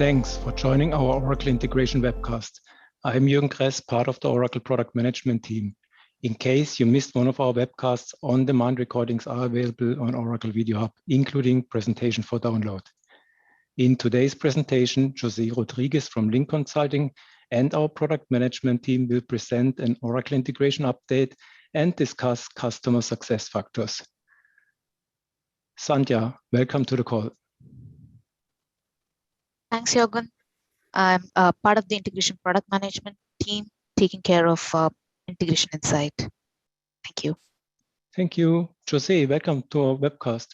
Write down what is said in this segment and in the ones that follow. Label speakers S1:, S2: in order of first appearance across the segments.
S1: Thanks for joining our Oracle Integration webcast. I'm Jürgen Kress, part of the Oracle Product Management team. In case you missed one of our webcasts, on-demand recordings are available on Oracle Video Hub, including presentation for download. In today's presentation, Jose Rodriguez from Link Consulting and our product management team will present an Oracle integration update and discuss customer success factors. Sandhya, welcome to the call.
S2: Thanks, Jürgen. I'm part of the integration product management team, taking care of integration insight. Thank you.
S1: Thank you. Jose, welcome to our webcast.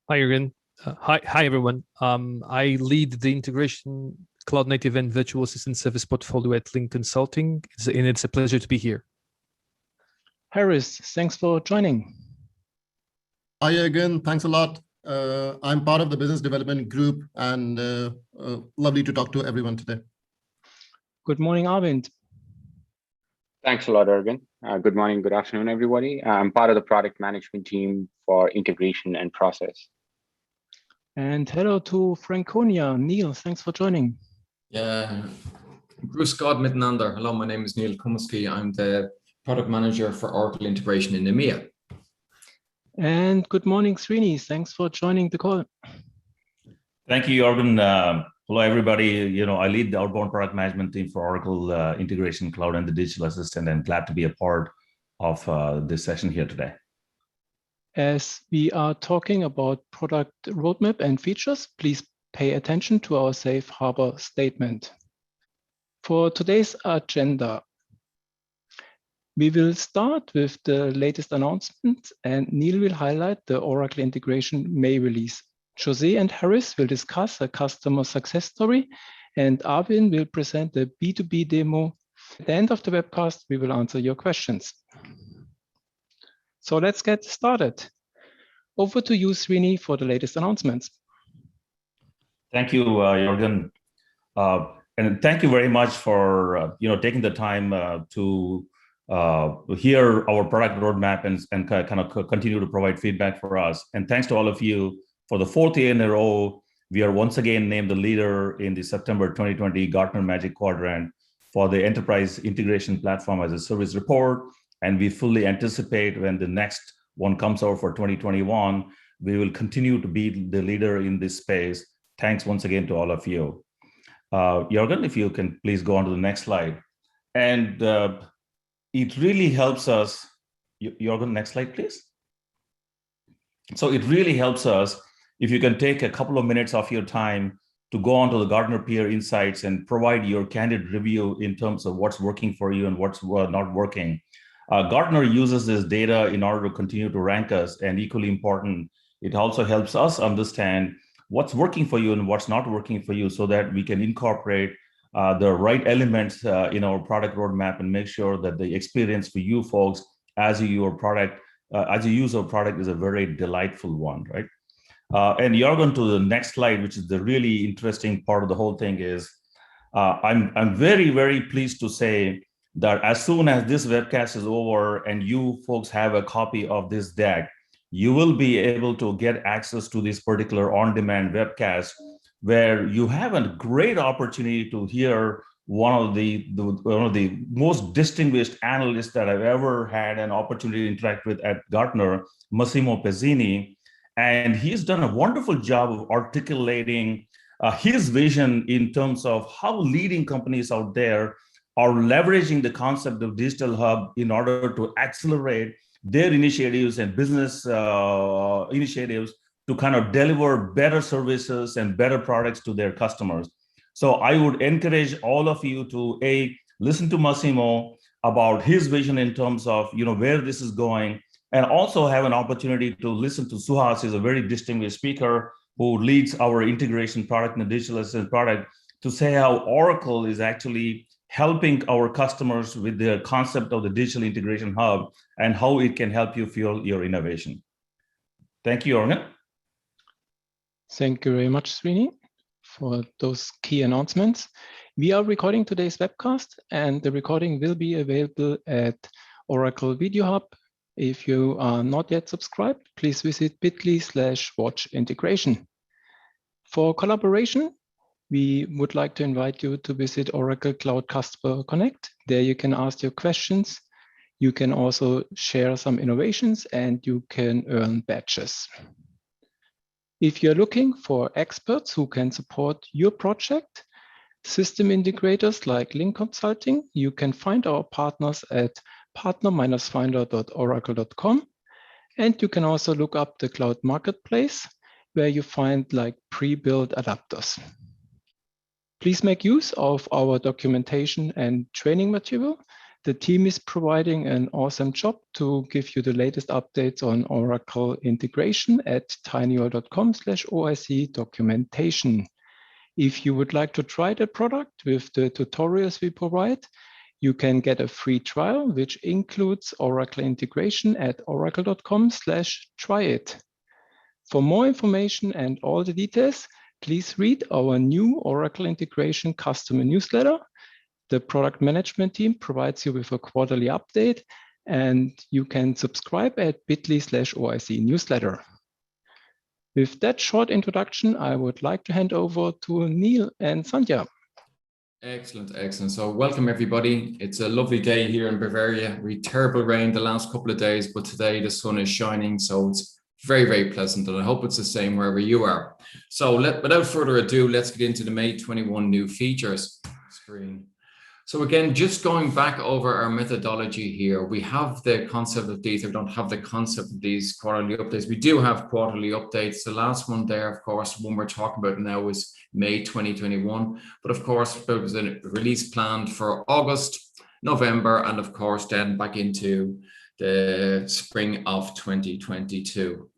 S3: Hi, Jürgen. Hi, everyone. I lead the integration cloud native and virtual assistant service portfolio at Link Consulting, and it's a pleasure to be here.
S1: Harris, thanks for joining.
S4: Hi, Jürgen. Thanks a lot. I'm part of the business development group, and lovely to talk to everyone today.
S1: Good morning, Arvind.
S5: Thanks a lot, Jürgen. Good morning, good afternoon, everybody. I'm part of the product management team for integration and process.
S1: And hello to Franconia. Neil, thanks for joining.
S6: Yeah, Grüß Gott miteinander. Hello, my name is Neil Kumusky. I'm the product manager for Oracle integration in EMEA.
S1: And good morning, Srini. Thanks for joining the call.
S7: Thank you, Jürgen. Hello, everybody. I lead the outbound product management team for Oracle Integration Cloud and the Digital Assistant, and glad to be a part of this session here today.
S1: As we are talking about product roadmap and features, please pay attention to our safe harbor statement. For today's agenda, we will start with the latest announcement, and Neil will highlight the Oracle Integration May release. Jose and Harris will discuss a customer success story, and Arvind will present the B2B demo. At the end of the webcast, we will answer your questions. So let's get started. Over to you, Srini, for the latest announcements.
S7: Thank you, Jürgen. And thank you very much for taking the time to hear our product roadmap and kind of continue to provide feedback for us. And thanks to all of you. For the fourth year in a row, we are once again named the leader in the September 2020 Gartner Magic Quadrant for the Enterprise Integration Platform as a Service report. And we fully anticipate when the next one comes out for 2021, we will continue to be the leader in this space. Thanks once again to all of you. Jürgen, if you can please go on to the next slide. And it really helps us. Jürgen, next slide, please. So it really helps us if you can take a couple of minutes of your time to go onto the Gartner Peer Insights and provide your candid review in terms of what's working for you and what's not working. Gartner uses this data in order to continue to rank us, and equally important, it also helps us understand what's working for you and what's not working for you so that we can incorporate the right elements in our product roadmap and make sure that the experience for you folks as you use our product is a very delightful one, right? And you're going to the next slide, which is the really interesting part of the whole thing is, I'm very, very pleased to say that as soon as this webcast is over and you folks have a copy of this deck, you will be able to get access to this particular on-demand webcast where you have a great opportunity to hear one of the most distinguished analysts that I've ever had an opportunity to interact with at Gartner, Massimo Pezzini. And he's done a wonderful job of articulating his vision in terms of how leading companies out there are leveraging the concept of digital hub in order to accelerate their initiatives and business initiatives to kind of deliver better services and better products to their customers. So I would encourage all of you to listen to Massimo about his vision in terms of where this is going, and also have an opportunity to listen to Suhas, who's a very distinguished speaker who leads our integration product and the digital assistant product, to say how Oracle is actually helping our customers with the concept of the digital integration hub and how it can help you fuel your innovation. Thank you, Jürgen.
S1: Thank you very much, Srini, for those key announcements. We are recording today's webcast, and the recording will be available at Oracle Video Hub. If you are not yet subscribed, please visit bit.ly/watchintegration. For collaboration, we would like to invite you to visit Oracle Cloud Customer Connect. There you can ask your questions. You can also share some innovations and you can earn badges. If you're looking for experts who can support your project, system integrators like Link Consulting, you can find our partners at partner-finder.oracle.com. And you can also look up the Cloud Marketplace, where you find like pre-built adapters. Please make use of our documentation and training material. The team is providing an awesome job to give you the latest updates on Oracle integration at tinyurl.com/OIC documentation. If you would like to try the product with the tutorials we provide, you can get a free trial, which includes Oracle integration at oracle.com/tryit. For more information and all the details, please read our new Oracle integration customer newsletter. The product management team provides you with a quarterly update, and you can subscribe at bit.ly/OIC newsletter. With that short introduction, I would like to hand over to Neil and Sandhya.
S6: Excellent, excellent. So welcome everybody. It's a lovely day here in Bavaria. We had terrible rain the last couple of days, but today the sun is shining, so it's very, very pleasant, and I hope it's the same wherever you are. So without further ado, let's get into the May 21 new features screen. So again, just going back over our methodology here, we have the concept of these. We don't have the concept of these quarterly updates. We do have quarterly updates. The last one there, of course, one we're talking about now is May 2021. But of course, there was a release planned for August, November, and of course, then back into the spring of 2022.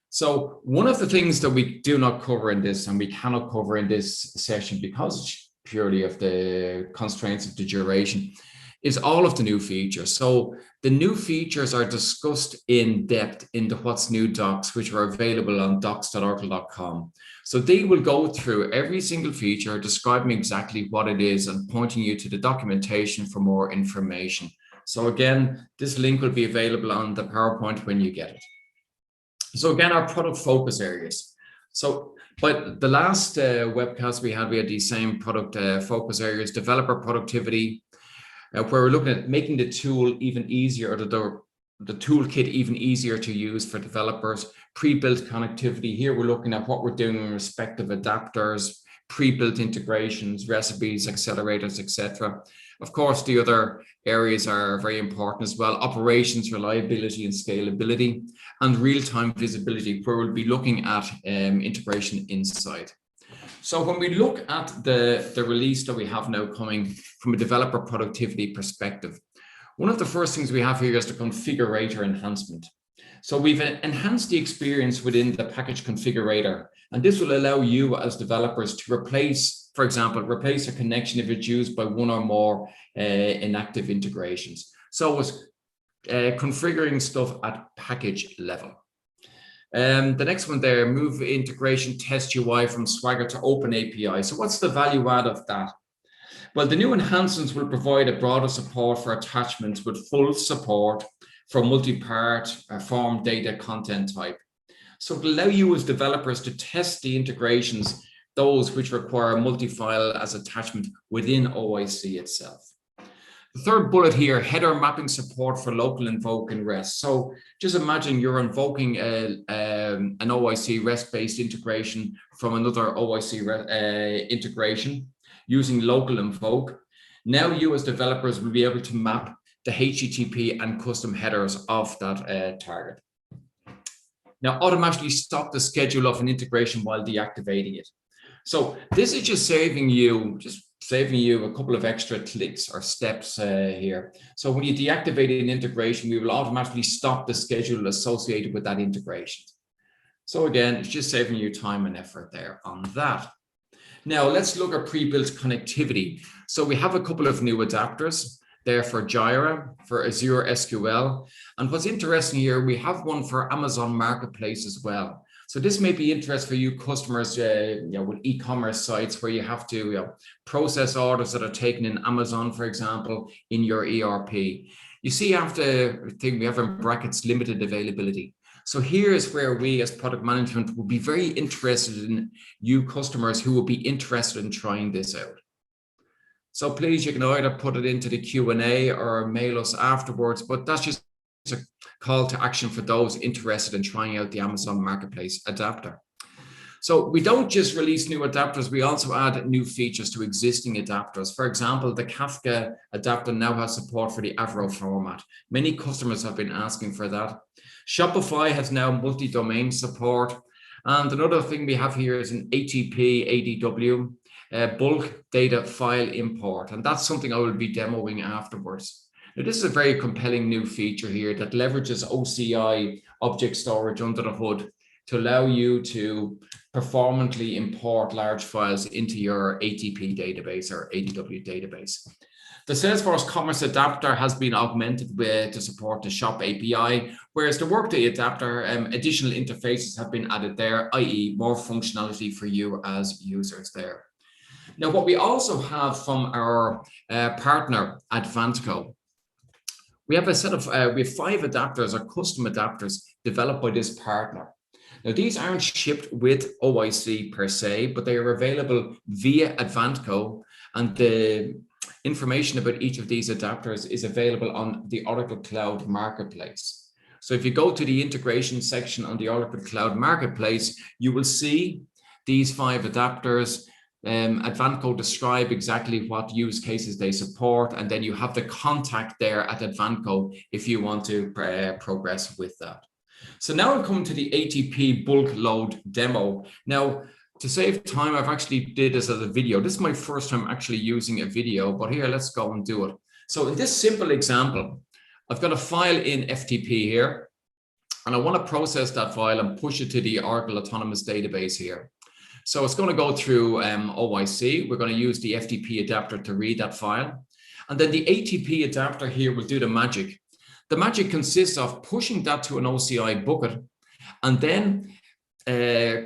S6: So one of the things that we do not cover in this, and we cannot cover in this session because purely of the constraints of the duration, is all of the new features. So the new features are discussed in depth in the What's New docs, which are available on docs.oracle.com. So they will go through every single feature, describing exactly what it is and pointing you to the documentation for more information. So again, this link will be available on the PowerPoint when you get it. So again, our product focus areas. So, but the last webcast we had these same product focus areas: developer productivity, where we're looking at making the tool even easier, or the toolkit even easier to use for developers. Pre-built connectivity. Here we're looking at what we're doing in respect of adapters, pre-built integrations, recipes, accelerators, etc. Of course, the other areas are very important as well: operations, reliability and scalability, and real-time visibility, where we'll be looking at integration insight. So when we look at the release that we have now coming from a developer productivity perspective, one of the first things we have here is the configurator enhancement. So we've enhanced the experience within the package configurator, and this will allow you as developers to replace, for example, replace a connection if it's used by one or more inactive integrations. So it's configuring stuff at package level. The next one there, move integration test UI from Swagger to Open API. So what's the value add of that? Well, the new enhancements will provide a broader support for attachments with full support for multi-part form data content type. So it'll allow you as developers to test the integrations, those which require multi-file as attachment within OIC itself. The third bullet here, header mapping support for local invoke and REST. So just imagine you're invoking an OIC REST-based integration from another OIC integration using local invoke. Now you as developers will be able to map the HTTP and custom headers of that target. Now automatically stop the schedule of an integration while deactivating it. So this is just saving you a couple of extra clicks or steps here. So when you deactivate an integration, we will automatically stop the schedule associated with that integration. So again, it's just saving you time and effort there on that. Now let's look at pre-built connectivity. So we have a couple of new adapters there for Jira, for Azure SQL. And what's interesting here, we have one for Amazon Marketplace as well. So this may be interest for you customers with e-commerce sites where you have to process orders that are taken in Amazon, for example, in your ERP. You see, after I think we have in brackets limited availability. So here's where we as product management will be very interested in you customers who will be interested in trying this out. So please, you can either put it into the Q&A or mail us afterwards, but that's just a call to action for those interested in trying out the Amazon Marketplace adapter. So we don't just release new adapters, we also add new features to existing adapters. For example, the Kafka adapter now has support for the Avro format. Many customers have been asking for that. Shopify has now multi-domain support. And another thing we have here is an ATP ADW, bulk data file import. And that's something I will be demoing afterwards. Now, this is a very compelling new feature here that leverages OCI object storage under the hood to allow you to performantly import large files into your ATP database or ADW database. The Salesforce Commerce Adapter has been augmented to support the Shop API, whereas the Workday Adapter, additional interfaces have been added there, i.e. more functionality for you as users there. Now, what we also have from our partner, Advantco, we have a set of, we have 5 adapters or custom adapters developed by this partner. Now, these aren't shipped with OIC per se, but they are available via Advantco, and the information about each of these adapters is available on the Oracle Cloud Marketplace. So if you go to the integration section on the Oracle Cloud Marketplace, you will see these 5 adapters. Advantco describe exactly what use cases they support, and then you have the contact there at Advantco if you want to progress with that. So now I'm coming to the ATP bulk load demo. Now, to save time, I've actually did this as a video. This is my first time actually using a video, but here, let's go and do it. So in this simple example, I've got a file in FTP here, and I want to process that file and push it to the Oracle Autonomous Database here. So it's going to go through OIC. We're going to use the FTP adapter to read that file. And then the ATP adapter here will do the magic. The magic consists of pushing that to an OCI bucket and then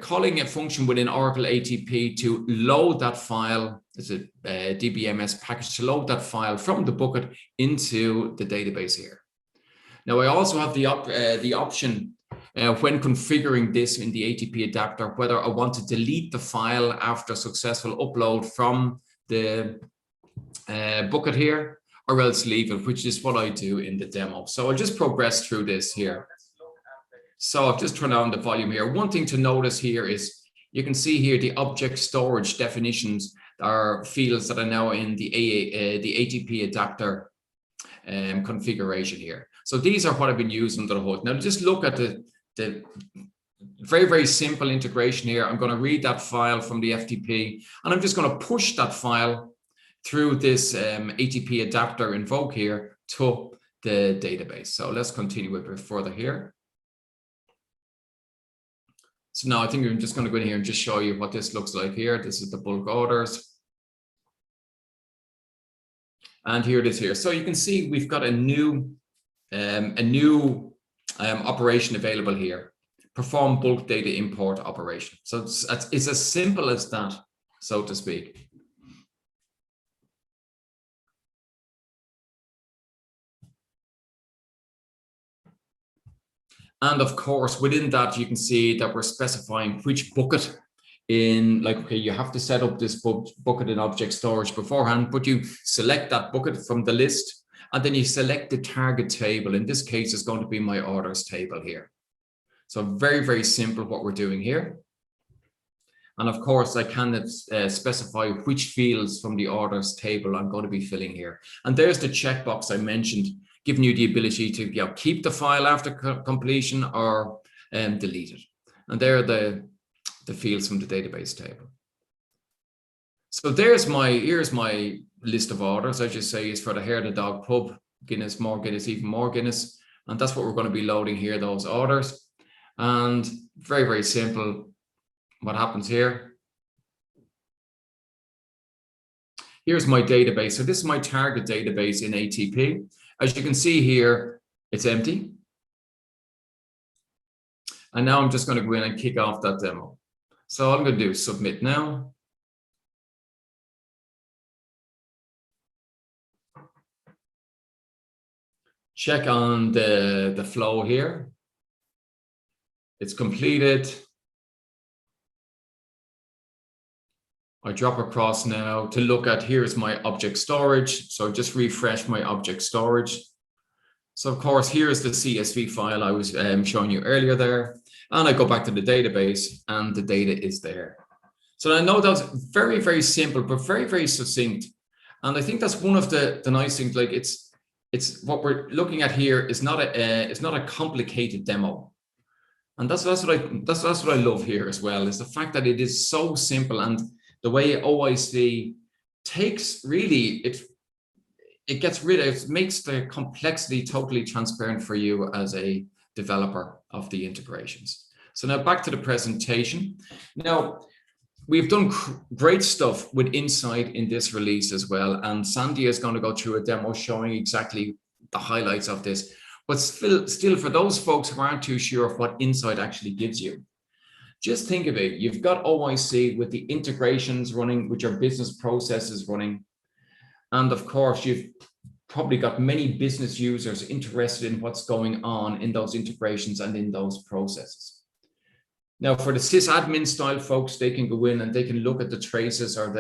S6: calling a function within Oracle ATP to load that file, it's a DBMS package, to load that file from the bucket into the database here. Now, I also have the option when configuring this in the ATP adapter, whether I want to delete the file after successful upload from the bucket here, or else leave it, which is what I do in the demo. So I'll just progress through this here. So I've just turned on the volume here. One thing to notice here is you can see here the object storage definitions are fields that are now in the ATP adapter configuration here. So these are what I've been using under the hood. Now just look at the very, very simple integration here. I'm going to read that file from the FTP, and I'm just going to push that file through this ATP adapter invoke here to the database. So let's continue a bit further here. So now I think I'm just going to go in here and just show you what this looks like here. This is the bulk orders. And here it is here. So you can see we've got a new operation available here. Perform bulk data import operation. So it's as simple as that, so to speak. And of course, within that, you can see that we're specifying which bucket in, like, okay, you have to set up this bucket in object storage beforehand, but you select that bucket from the list, and then you select the target table. In this case, it's going to be my orders table here. So very, very simple what we're doing here. And of course, I can specify which fields from the orders table I'm going to be filling here. And there's the checkbox I mentioned, giving you the ability to keep the file after completion or delete it. And there are the fields from the database table. So here's my list of orders. I just say is for the hair, the dog, pub, Guinness, more Guinness, even more Guinness. And that's what we're going to be loading here, those orders. And very, very simple. What happens here? Here's my database. So this is my target database in ATP. As you can see here, it's empty. And now I'm just going to go in and kick off that demo. So all I'm going to do is submit now. Check on the flow here. It's completed. I drop across now to look at, here's my object storage. So just refresh my object storage. So of course, here's the CSV file I was showing you earlier there. And I go back to the database and the data is there. So I know that's very, very simple, but very, very succinct. And I think that's one of the nice things, like it's what we're looking at here is not a complicated demo. And that's what I love here as well, is the fact that it is so simple, and the way OIC takes really, it makes the complexity totally transparent for you as a developer of the integrations. So now back to the presentation. Now, we've done great stuff with Insight in this release as well. And Sandy is going to go through a demo showing exactly the highlights of this. But still, for those folks who aren't too sure of what Insight actually gives you, just think of it. You've got OIC with the integrations running, with your business processes running. And of course, you've probably got many business users interested in what's going on in those integrations and in those processes. Now, for the sysadmin style folks, they can go in and they can look at the traces or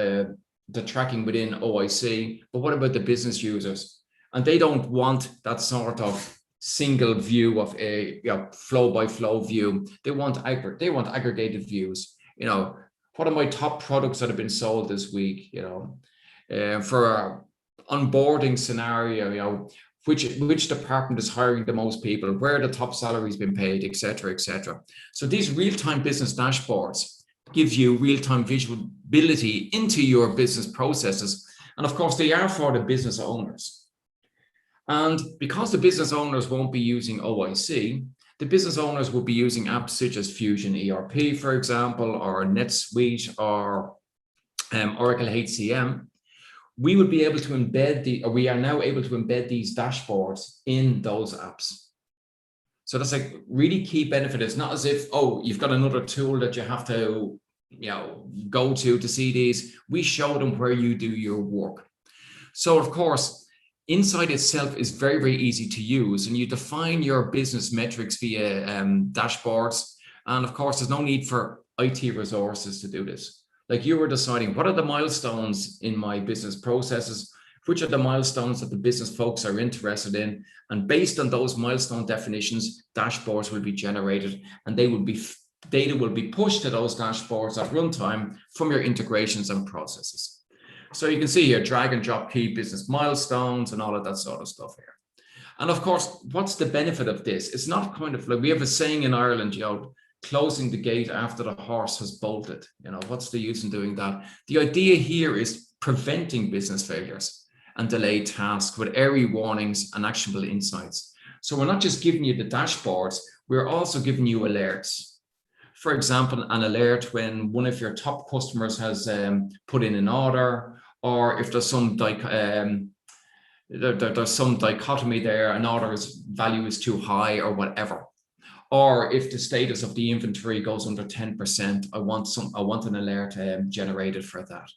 S6: the tracking within OIC. But what about the business users? And they don't want that sort of single view of a flow by flow view. They want aggregated views. You know, what are my top products that have been sold this week? You know, for an onboarding scenario, you know, which department is hiring the most people, where the top salaries been paid, et cetera, et cetera. So these real-time business dashboards give you real-time visibility into your business processes. And of course, they are for the business owners. And because the business owners won't be using OIC, the business owners will be using apps such as Fusion ERP, for example, or NetSuite, or Oracle HCM. We would be able to embed we are now able to embed these dashboards in those apps. So that's like really key benefit. It's not as if, oh, you've got another tool that you have to, you know, go to see these. We show them where you do your work. So of course, Insight itself is very, very easy to use, and you define your business metrics via dashboards. And of course, there's no need for IT resources to do this. Like, you were deciding, what are the milestones in my business processes? Which are the milestones that the business folks are interested in? And based on those milestone definitions, dashboards will be generated, and data will be pushed to those dashboards at runtime from your integrations and processes. So you can see here, drag and drop key business milestones and all of that sort of stuff here. And of course, what's the benefit of this? It's not kind of like, we have a saying in Ireland, you know, closing the gate after the horse has bolted. You know, what's the use in doing that? The idea here is preventing business failures and delayed tasks with early warnings and actionable insights. So we're not just giving you the dashboards, we're also giving you alerts. For example, an alert when one of your top customers has put in an order, or if there's some dichotomy there, an order's value is too high or whatever. Or if the status of the inventory goes under 10%, I want an alert generated for that.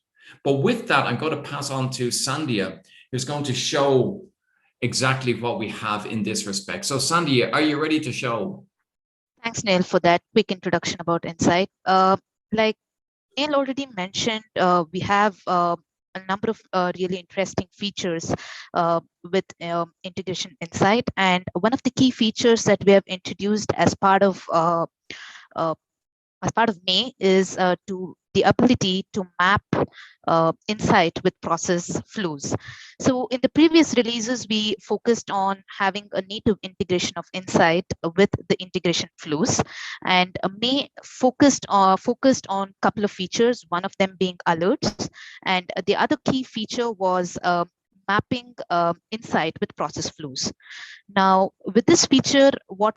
S6: But with that, I'm going to pass on to Sandhya, who's going to show exactly what we have in this respect. So Sandhya, are you ready to show?
S2: Thanks, Neil, for that quick introduction about Insight. Like Neil already mentioned, we have a number of really interesting features with Integration Insight. And one of the key features that we have introduced as part of May is the ability to map Insight with process flows. So in the previous releases, we focused on having a native integration of Insight with the integration flows, and May focused on a couple of features, one of them being alerts, and the other key feature was mapping Insight with process flows. Now, with this feature, what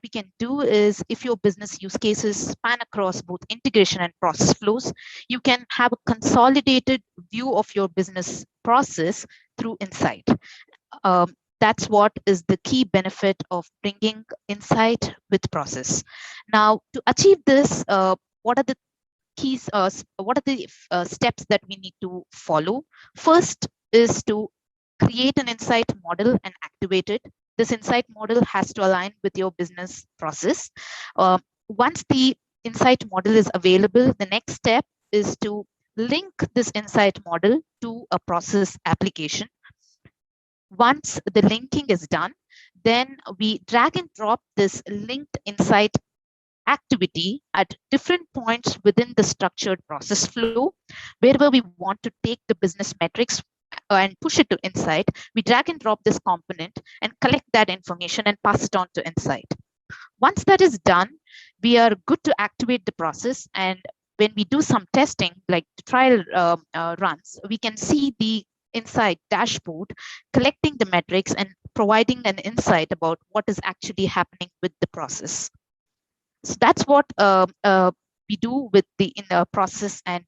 S2: we can do is, if your business use cases span across both integration and process flows, you can have a consolidated view of your business process through Insight. That's what is the key benefit of bringing Insight with process. Now, to achieve this, what are the keys? What are the steps that we need to follow? First is to create an Insight model and activate it. this insight model has to align with your business process. Once the insight model is available, the next step is to link this insight model to a process application. Once the linking is done, then we drag and drop this linked insight activity at different points within the structured process flow. Wherever we want to take the business metrics and push it to insight, we drag and drop this component and collect that information and pass it on to insight. Once that is done, we are good to activate the process. And when we do some testing, like trial runs, we can see the insight dashboard collecting the metrics and providing an insight about what is actually happening with the process. So that's what we do with the process and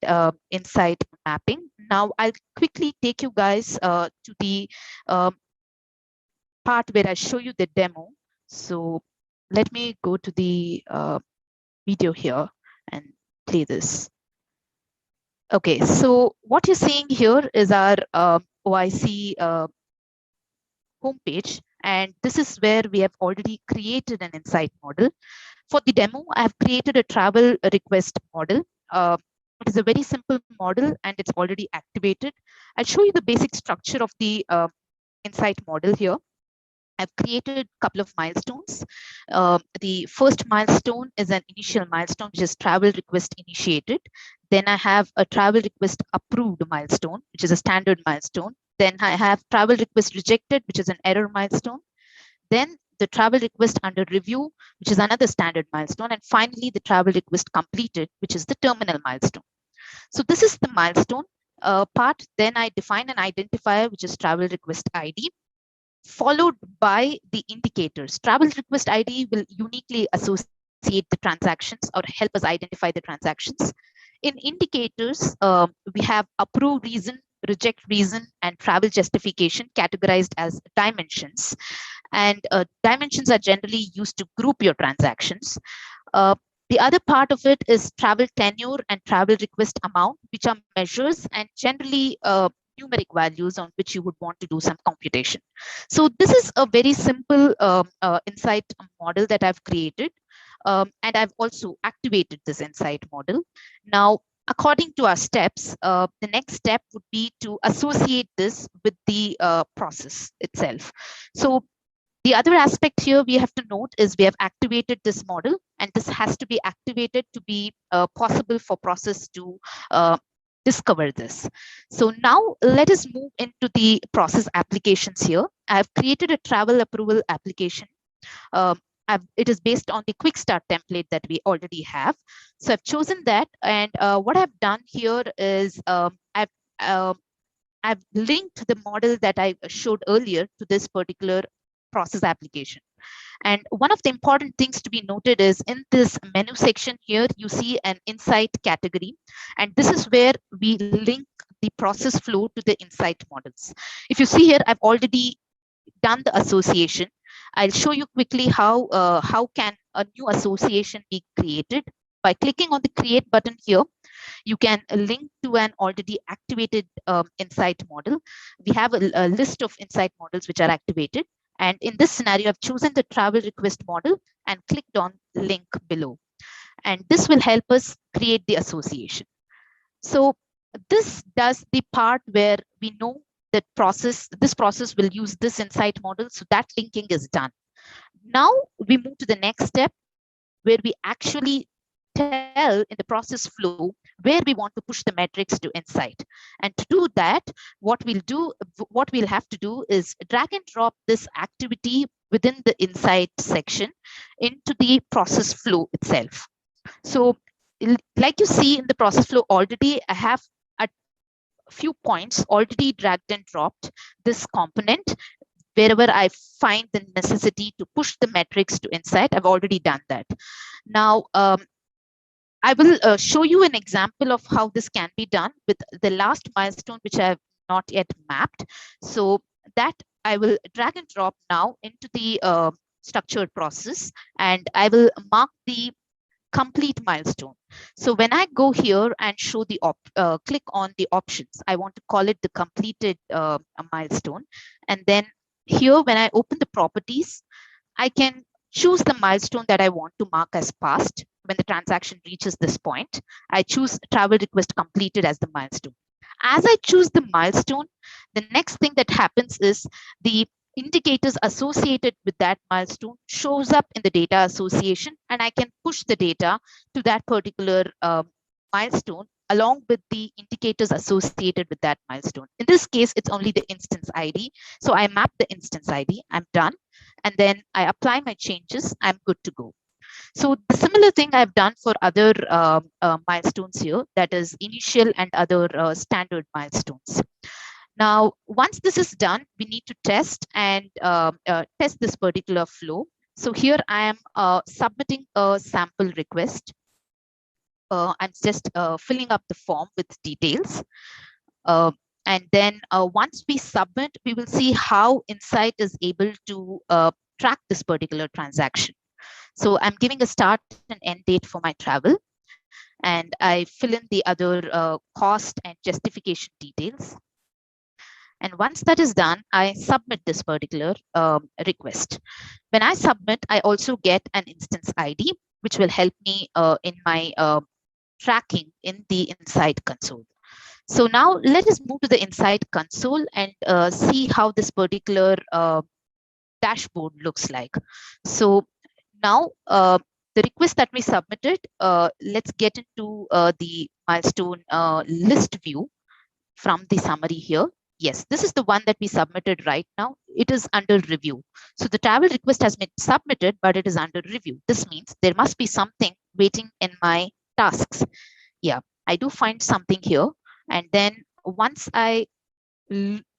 S2: insight mapping. Now I'll quickly take you guys to the part where I show you the demo. So let me go to the video here and play this. Okay, so what you're seeing here is our OIC homepage, and this is where we have already created an insight model. For the demo, I have created a travel request model. It is a very simple model and it's already activated. I'll show you the basic structure of the insight model here. I've created a couple of milestones. The first milestone is an initial milestone, which is travel request initiated. Then I have a travel request approved milestone, which is a standard milestone. Then I have travel request rejected, which is an error milestone. Then the travel request under review, which is another standard milestone. And finally, the travel request completed, which is the terminal milestone. So this is the milestone part. Then I define an identifier, which is travel request ID, followed by the indicators. Travel request ID will uniquely associate the transactions or help us identify the transactions. In indicators, we have approve reason, reject reason, and travel justification categorized as dimensions. And dimensions are generally used to group your transactions. The other part of it is travel tenure and travel request amount, which are measures and generally numeric values on which you would want to do some computation. So this is a very simple insight model that I've created. And I've also activated this insight model. Now, according to our steps, the next step would be to associate this with the process itself. So the other aspect here we have to note is we have activated this model, and this has to be activated to be possible for process to discover this. So now let us move into the process applications here. I've created a travel approval application. It is based on the quick start template that we already have. So I've chosen that, and what I've done here is I've linked the model that I showed earlier to this particular process application. And one of the important things to be noted is in this menu section here, you see an insight category. And this is where we link the process flow to the insight models. If you see here, I've already done the association. I'll show you quickly how can a new association be created. By clicking on the create button here, you can link to an already activated insight model. We have a list of insight models which are activated. And in this scenario, I've chosen the travel request model and clicked on link below. And this will help us create the association. So this does the part where we know that this process will use this insight model. So that linking is done. Now we move to the next step where we actually tell in the process flow where we want to push the metrics to insight. And to do that, what we'll have to do is drag and drop this activity within the insight section into the process flow itself. So like you see in the process flow already, I have a few points already dragged and dropped this component. Wherever I find the necessity to push the metrics to insight, I've already done that. Now, I will show you an example of how this can be done with the last milestone, which I have not yet mapped. So that I will drag and drop now into the structured process, and I will mark the complete milestone. So when I go here and show the click on the options, I want to call it the completed milestone. And then here, when I open the properties, I can choose the milestone that I want to mark as passed. When the transaction reaches this point, I choose travel request completed as the milestone. As I choose the milestone, the next thing that happens is the indicators associated with that milestone shows up in the data association, and I can push the data to that particular milestone along with the indicators associated with that milestone. In this case, it's only the instance ID. So I map the instance ID, I'm done. And then I apply my changes, I'm good to go. So the similar thing I've done for other milestones here, that is initial and other standard milestones. Now, once this is done, we need to test and test this particular flow. So here I am submitting a sample request. I'm just filling up the form with details. And then once we submit, we will see how Insight is able to track this particular transaction. So I'm giving a start and end date for my travel, and I fill in the other cost and justification details. And once that is done, I submit this particular request. When I submit, I also get an instance ID, which will help me in my tracking in the Insight console. So now let us move to the Insight console and see how this particular dashboard looks like. So now the request that we submitted, let's get into the milestone list view from the summary here. Yes, this is the one that we submitted right now. It is under review. So the travel request has been submitted, but it is under review. This means there must be something waiting in my tasks. Yeah, I do find something here. And then once I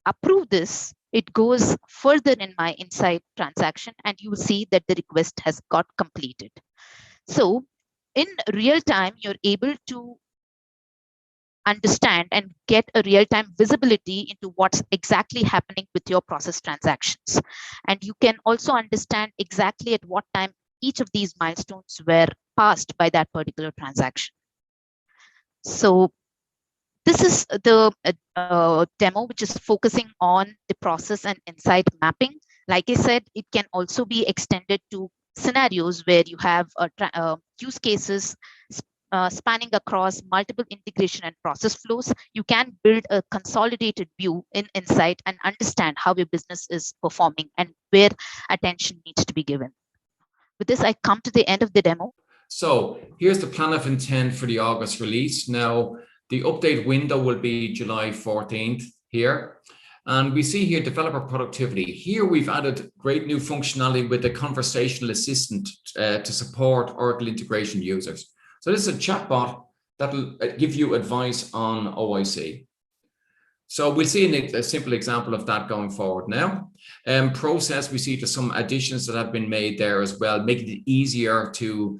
S2: approve this, it goes further in my Insight transaction, and you will see that the request has got completed. So in real time, you're able to understand and get a real-time visibility into what's exactly happening with your process transactions. And you can also understand exactly at what time each of these milestones were passed by that particular transaction. So this is the demo, which is focusing on the process and Insight mapping. Like I said, it can also be extended to scenarios where you have use cases spanning across multiple integration and process flows. You can build a consolidated view in Insight and understand how your business is performing and where attention needs to be given. With this, I come to the end of the demo.
S6: So here's the plan of intent for the August release. Now, the update window will be July 14th here. And we see here developer productivity. Here we've added great new functionality with the conversational assistant to support Oracle integration users. So this is a chatbot that will give you advice on OIC. So we'll see a simple example of that going forward now. Process, we see there's some additions that have been made there as well, making it easier to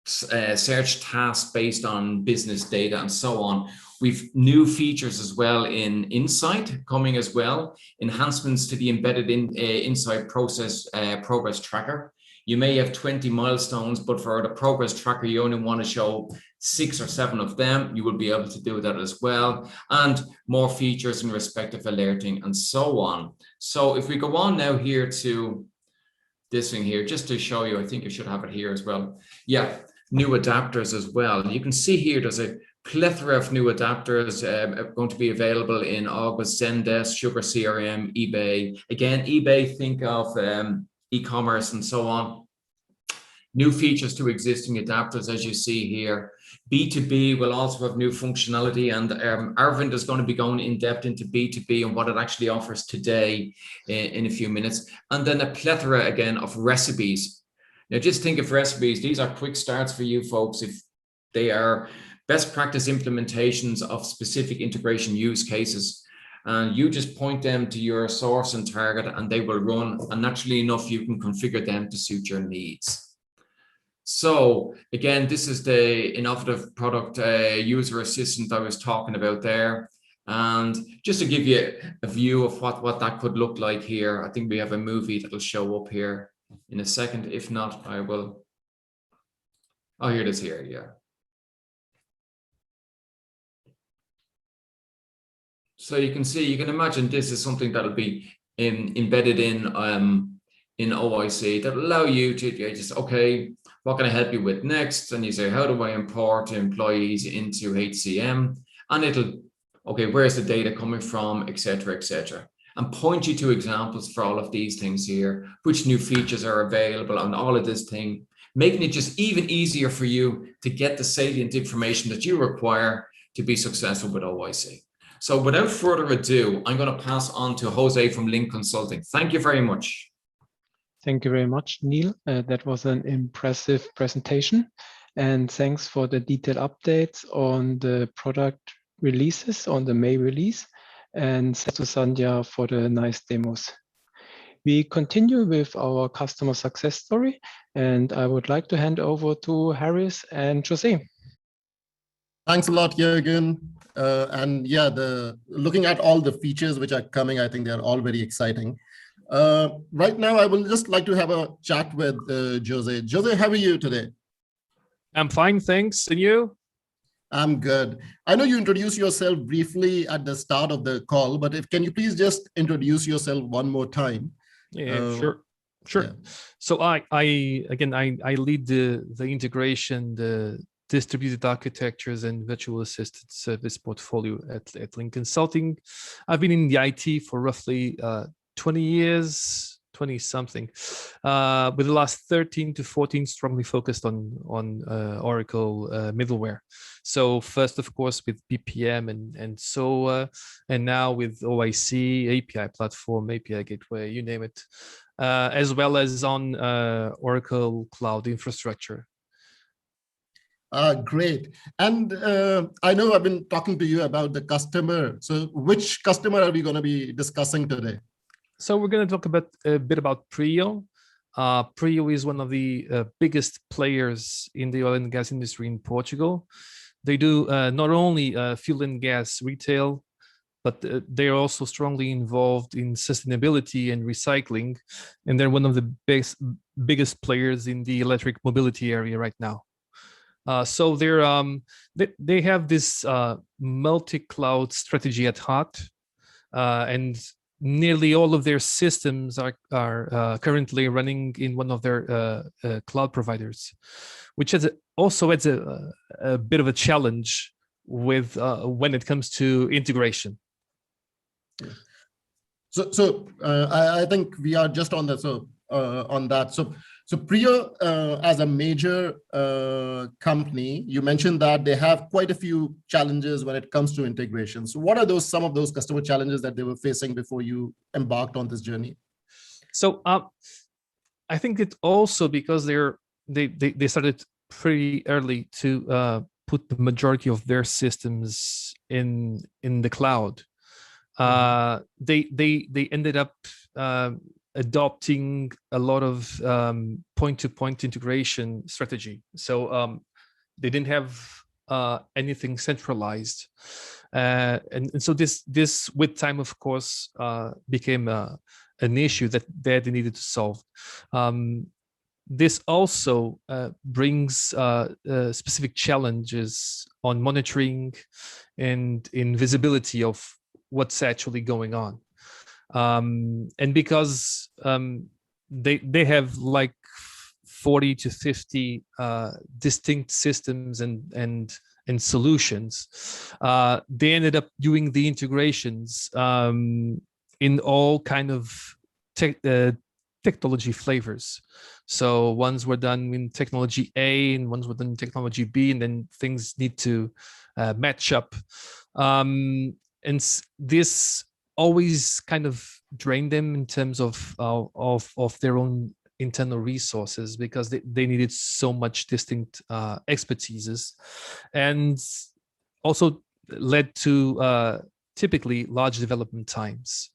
S6: search tasks based on business data and so on. We've new features as well in Insight coming as well, enhancements to the embedded Insight process progress tracker. You may have 20 milestones, but for the progress tracker, you only want to show 6 or 7 of them. You will be able to do that as well. And more features in respect of alerting and so on. So if we go on now here to this thing here, just to show you, I think I should have it here as well. Yeah, new adapters as well. You can see here, there's a plethora of new adapters going to be available in August. Zendesk, Sugar CRM, eBay. Again, eBay, think of e-commerce and so on. New features to existing adapters, as you see here. B2B will also have new functionality, and Arvind is going to be going in depth into B2B and what it actually offers today in a few minutes. And then a plethora again of recipes. Now just think of recipes. These are quick starts for you folks. If they are best practice implementations of specific integration use cases, and you just point them to your source and target and they will run, and naturally enough, you can configure them to suit your needs. So again, this is the innovative product user assistant I was talking about there. And just to give you a view of what that could look like here, I think we have a movie that will show up here in a second. If not, I will. Oh, here it is here, yeah. So you can see, you can imagine this is something that'll be embedded in OIC that allow you to just, okay, what can I help you with next? And you say, how do I import employees into HCM? And it'll, okay, where's the data coming from, et cetera, and point you to examples for all of these things here, which new features are available and all of this thing, making it just even easier for you to get the salient information that you require to be successful with OIC. So without further ado, I'm going to pass on to Jose from Link Consulting. Thank you very much.
S1: Thank you very much, Neil. That was an impressive presentation. And thanks for the detailed updates on the product releases, on the May release. And thanks to Sandhya for the nice demos. We continue with our customer success story. And I would like to hand over to Harris and Jose.
S4: Thanks a lot, Jürgen. And yeah, looking at all the features which are coming, I think they're all very exciting. Right now, I will just like to have a chat with Jose. Jose, how are you today?
S3: I'm fine, thanks. And you?
S4: I'm good. I know you introduced yourself briefly at the start of the call, but can you please just introduce yourself one more time?
S3: Yeah, sure. Yeah. So I lead the integration, the distributed architectures and virtual assistant service portfolio at Link Consulting. I've been in the IT for roughly 20 years, 20 something, with the last 13 to 14 strongly focused on Oracle middleware. So first, of course, with BPM and so, and now with OIC, API platform, API gateway, you name it, as well as on Oracle cloud infrastructure.
S4: Great. And I know I've been talking to you about the customer. So which customer are we going to be discussing today?
S3: So we're going to talk a bit about Prio. Prio is one of the biggest players in the oil and gas industry in Portugal. They do not only fuel and gas retail, but they are also strongly involved in sustainability and recycling. And they're one of the biggest players in the electric mobility area right now. So they have this multi-cloud strategy at heart, and nearly all of their systems are currently running in one of their cloud providers, which also adds a bit of a challenge with when it comes to integration.
S4: So I think we are just on that. On that. So Prio, as a major company, you mentioned that they have quite a few challenges when it comes to integration. So what are some of those customer challenges that they were facing before you embarked on this journey?
S3: So I think it's also because they started pretty early to put the majority of their systems in the cloud. They ended up adopting a lot of point-to-point integration strategy. So they didn't have anything centralized. And so this with time, of course, became an issue that they needed to solve. This also brings specific challenges on monitoring and in visibility of what's actually going on. And because they have like 40 to 50 distinct systems and solutions, they ended up doing the integrations in all kind of technology flavors. So ones were done in technology A and ones were done in technology B, and then things need to match up. And this always kind of drained them in terms of their own internal resources, because they needed so much distinct expertises, and also led to typically large development times.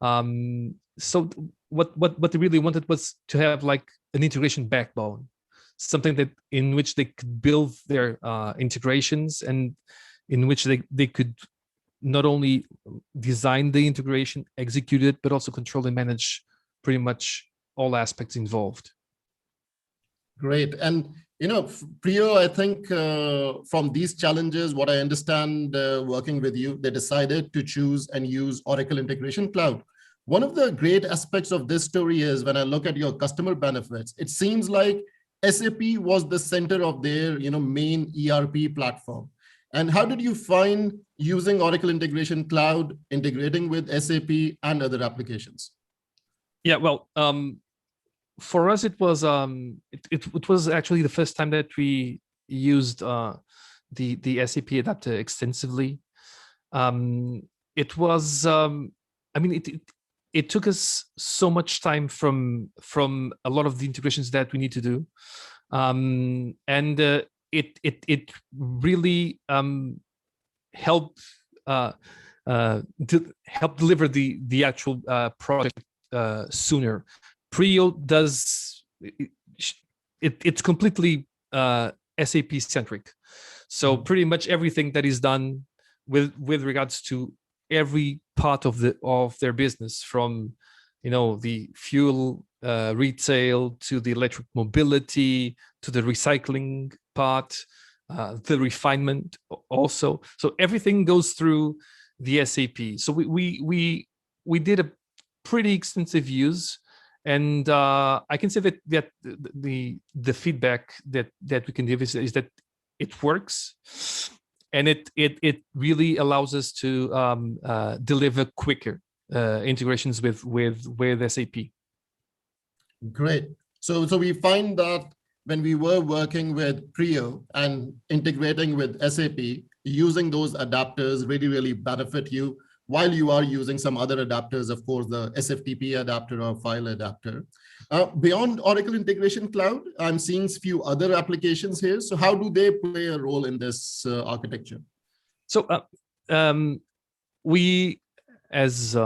S3: So what they really wanted was to have like an integration backbone, something that in which they could build their integrations, and in which they could not only design the integration, execute it, but also control and manage pretty much all aspects involved.
S4: Great. And, Prio, I think from these challenges, what I understand working with you, they decided to choose and use Oracle Integration Cloud. One of the great aspects of this story is when I look at your customer benefits, it seems like SAP was the center of their main ERP platform. And how did you find using Oracle Integration Cloud, integrating with SAP and other applications?
S3: Yeah, well, for us, it was actually the first time that we used the SAP adapter extensively. It was, I mean, it took us so much time from a lot of the integrations that we need to do, and it really helped help deliver the actual project sooner. Prio does it's completely SAP centric, so pretty much everything that is done with regards to every part of their business, from the fuel retail to the electric mobility to the recycling part, the refinement also. So everything goes through the SAP. So we did a pretty extensive use, and I can say that the feedback that we can give is that it works, and it really allows us to deliver quicker integrations with SAP.
S4: Great. So we find that when we were working with Prio and integrating with SAP, using those adapters really benefit you, while you are using some other adapters, of course, the SFTP adapter or file adapter. Beyond Oracle Integration Cloud, I'm seeing a few other applications here. So how do they play a role in this architecture?
S3: So we, as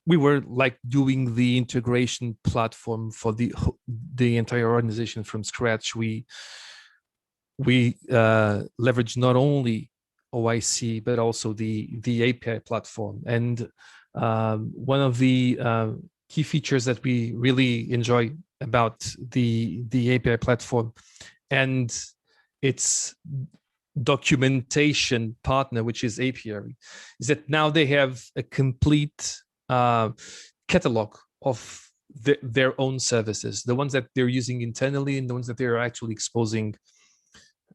S3: we were like doing the integration platform for the entire organization from scratch, we leveraged not only OIC, but also the API platform. And one of the key features that we really enjoy about the API platform and its documentation partner, which is Apiary, is that now they have a complete catalog of their own services, the ones that they're using internally and the ones that they're actually exposing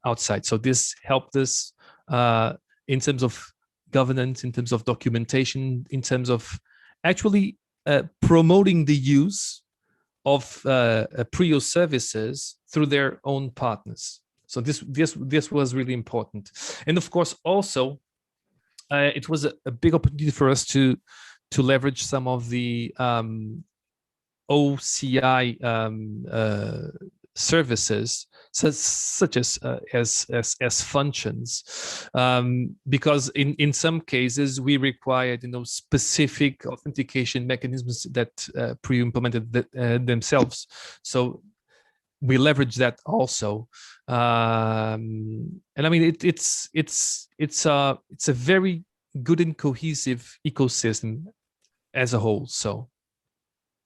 S3: outside. So this helped us in terms of governance, in terms of documentation, in terms of actually promoting the use of Prio services through their own partners. So this was really important. And of course, also, it was a big opportunity for us to leverage some of the OCI services, such as functions, because in some cases we required specific authentication mechanisms that Prio implemented themselves. So we leverage that also, and I mean it's a very good and cohesive ecosystem as a whole. So.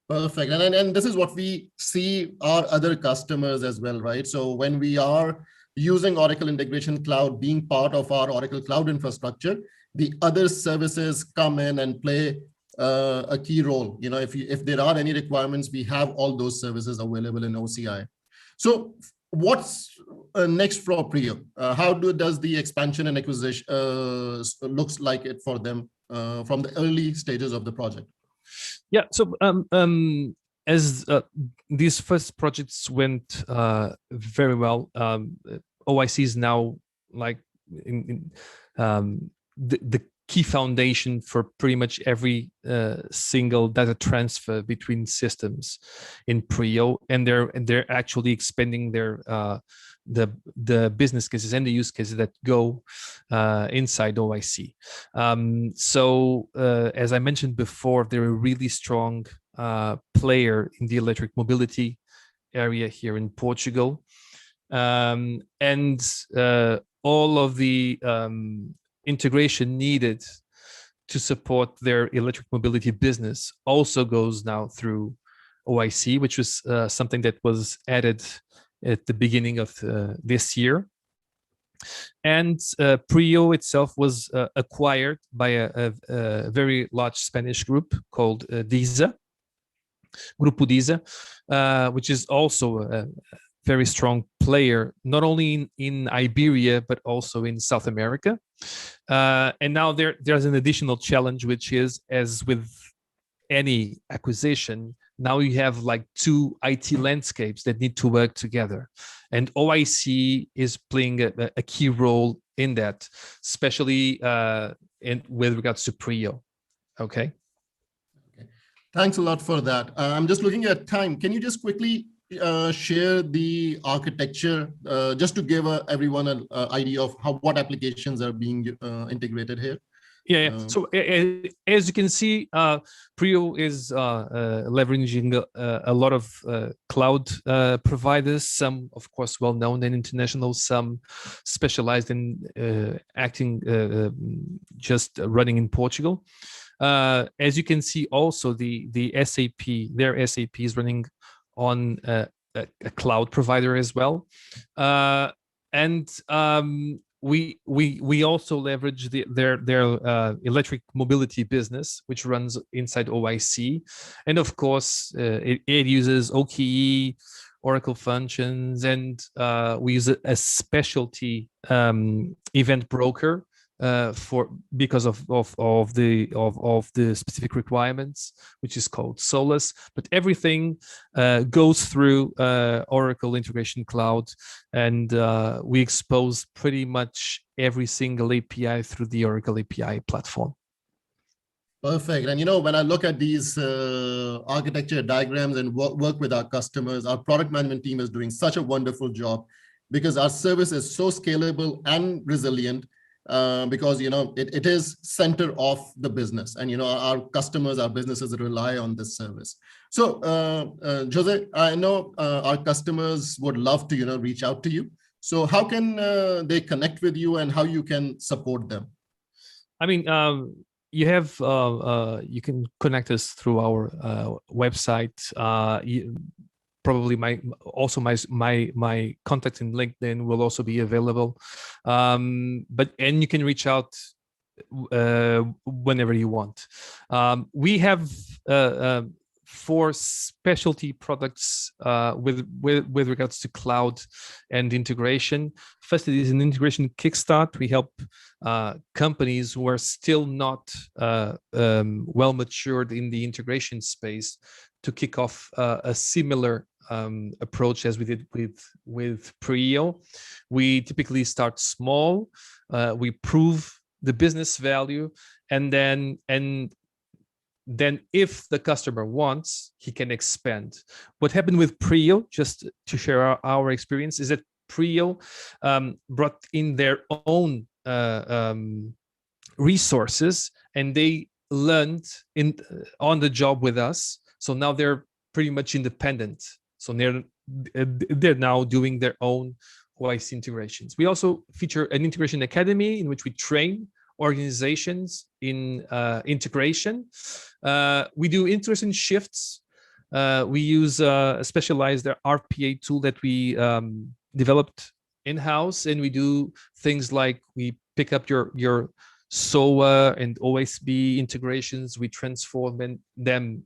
S4: Perfect. And this is what we see our other customers as well, right? So when we are using Oracle Integration Cloud, being part of our Oracle Cloud infrastructure, the other services come in and play a key role. If there are any requirements, we have all those services available in OCI. So what's next for Prio? How does the expansion and acquisition looks like it for them from the early stages of the project?
S3: Yeah, so as these first projects went very well, OIC is now like the key foundation for pretty much every single data transfer between systems in Prio, and they're actually expanding their the business cases and the use cases that go inside OIC. So as I mentioned before, they're a really strong player in the electric mobility area here in Portugal, and all of the integration needed to support their electric mobility business also goes now through OIC, which was something that was added at the beginning of this year. And Prio itself was acquired by a very large Spanish group called DISA, Grupo DISA, which is also a very strong player, not only in Iberia, but also in South America. And now there's an additional challenge, which is, as with any acquisition, now you have like two IT landscapes that need to work together. And OIC is playing a key role in that, especially with regards to Prio. Okay.
S4: Thanks a lot for that. I'm just looking at time. Can you just quickly share the architecture just to give everyone an idea of what applications are being integrated here?
S3: Yeah. So as you can see, Prio is leveraging a lot of cloud providers, some of course well-known and international, some specialized in just running in Portugal. As you can see also, the their SAP is running on a cloud provider as well. We also leverage their electric mobility business, which runs inside OIC, and of course it uses OKE, Oracle functions, and we use a specialty event broker because of the specific requirements, which is called Solus. But everything goes through Oracle Integration Cloud, and we expose pretty much every single API through the Oracle API platform.
S4: Perfect. And when I look at these architecture diagrams and work with our customers, our product management team is doing such a wonderful job, because our service is so scalable and resilient. Because it is center of the business, and our customers, our businesses rely on this service. So Jose, I know our customers would love to reach out to you. So how can they connect with you, and how you can support them?
S3: I mean, you can connect us through our website. Probably my contact in LinkedIn will also be available, and you can reach out whenever you want. We have 4 specialty products with regards to cloud and integration. First, it is an integration kickstart. We help companies who are still not well matured in the integration space to kick off a similar approach as we did with Prio. We typically start small, we prove the business value, and then if the customer wants, he can expand. What happened with Prio, just to share our experience, is that Prio brought in their own resources, and they learned on the job with us. So now they're pretty much independent. So they're now doing their own OIC integrations. We also feature an integration academy in which we train organizations in integration. We do interesting shifts. We use a specialized RPA tool that we developed in-house, and we do things like we pick up your SOA and OSB integrations, we transform them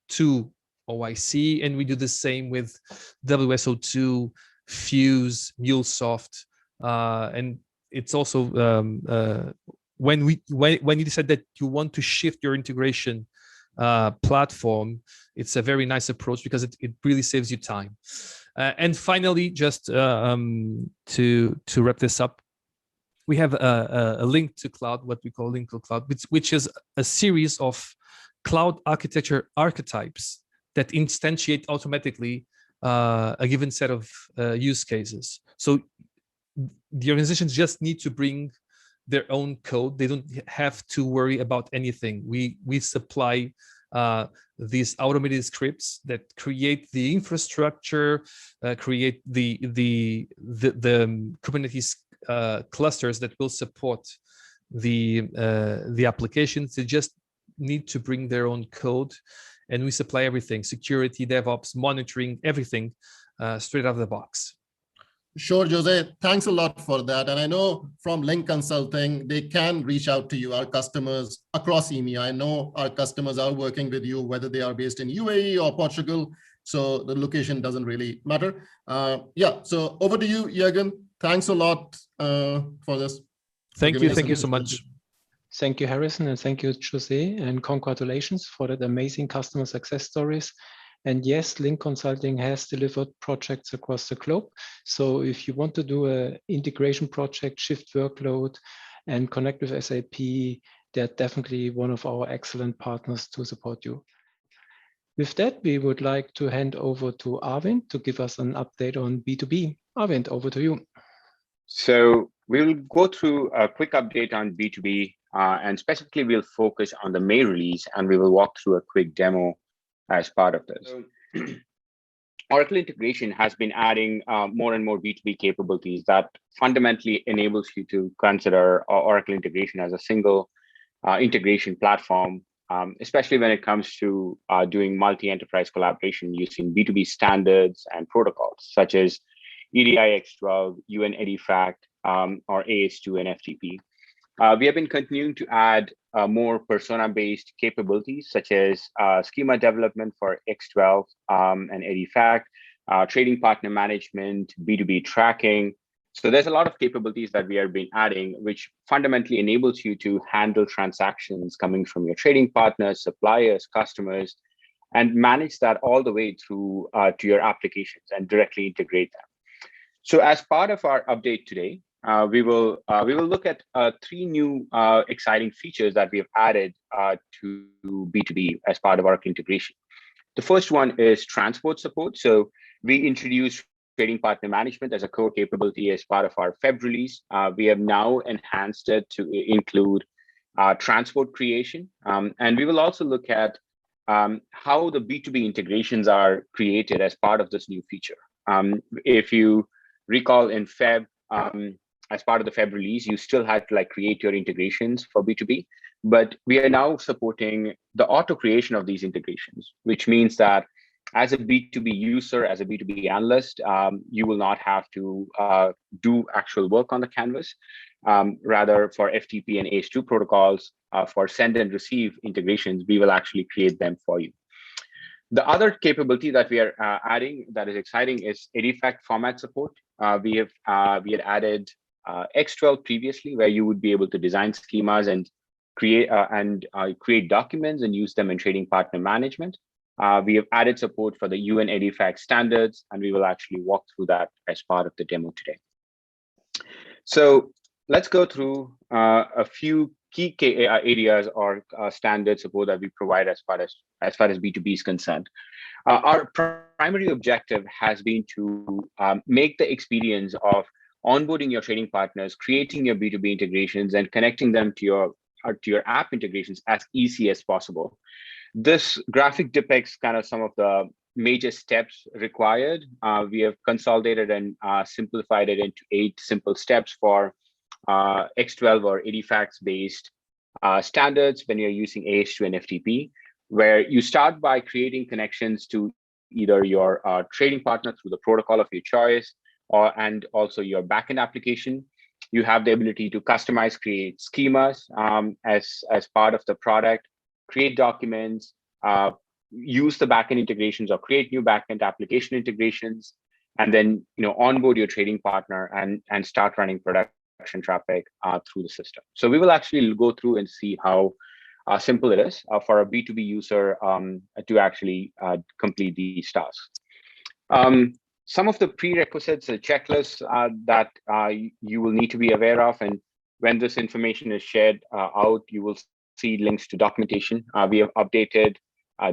S3: to OIC, and we do the same with WSO2, Fuse, MuleSoft, and it's also when you decide that you want to shift your integration platform, it's a very nice approach because it really saves you time. And finally, just to wrap this up, we have a link to cloud, what we call link to cloud, which is a series of cloud architecture archetypes that instantiate automatically a given set of use cases. So the organizations just need to bring their own code. They don't have to worry about anything. We supply these automated scripts that create the infrastructure, create the Kubernetes clusters that will support the applications. They just need to bring their own code, and we supply everything: security, DevOps, monitoring, everything straight out of the box.
S4: Sure, Jose. Thanks a lot for that. And I know from Link Consulting, they can reach out to you, our customers across EMEA. I know our customers are working with you, whether they are based in UAE or Portugal. So the location doesn't really matter. Yeah, so over to you, Jürgen. Thanks a lot for this.
S3: Thank you so much.
S1: Thank you, Harrison, and thank you, Jose, and congratulations for that amazing customer success stories. And yes, Link Consulting has delivered projects across the globe. So if you want to do an integration project, shift workload, and connect with SAP, they're definitely one of our excellent partners to support you. With that, we would like to hand over to Arvind to give us an update on B2B. Arvind, over to you.
S5: So we'll go through a quick update on B2B, and specifically we'll focus on the May release, and we will walk through a quick demo as part of this. So, Oracle integration has been adding more and more B2B capabilities that fundamentally enables you to consider Oracle integration as a single integration platform, especially when it comes to doing multi-enterprise collaboration using B2B standards and protocols, such as EDI X12, UN EDIFACT, or AS2 and FTP. We have been continuing to add more persona-based capabilities, such as schema development for X12 and EDIFACT, trading partner management, B2B tracking. So there's a lot of capabilities that we have been adding, which fundamentally enables you to handle transactions coming from your trading partners, suppliers, customers, and manage that all the way through to your applications and directly integrate them. So as part of our update today, we will look at 3 new exciting features that we have added to B2B as part of our integration. The first one is transport support. So we introduced trading partner management as a core capability as part of our Feb release. We have now enhanced it to include transport creation. And we will also look at how the B2B integrations are created as part of this new feature. If you recall in Feb, as part of the Feb release, you still had to create your integrations for B2B, but we are now supporting the auto creation of these integrations, which means that as a B2B user, as a B2B analyst, you will not have to do actual work on the canvas. Rather, for FTP and AS2 protocols, for send and receive integrations, we will actually create them for you. The other capability that we are adding that is exciting is EDIFACT format support. We had added X12 previously, where you would be able to design schemas and create documents and use them in trading partner management. We have added support for the UN EDIFACT standards, and we will actually walk through that as part of the demo today. So let's go through a few key areas or standard support that we provide as far as B2B is concerned. Our primary objective has been to make the experience of onboarding your trading partners, creating your B2B integrations, and connecting them to your app integrations as easy as possible. This graphic depicts kind of some of the major steps required. We have consolidated and simplified it into 8 simple steps for X12 or EDIFACT-based standards when you're using AS2 and FTP, where you start by creating connections to either your trading partner through the protocol of your choice, and also your backend application. You have the ability to customize, create schemas as part of the product, create documents, use the backend integrations or create new backend application integrations, and then onboard your trading partner and start running production traffic through the system. So we will actually go through and see how simple it is for a B2B user to actually complete these tasks. Some of the prerequisites, the checklists that you will need to be aware of, and when this information is shared out, you will see links to documentation. We have updated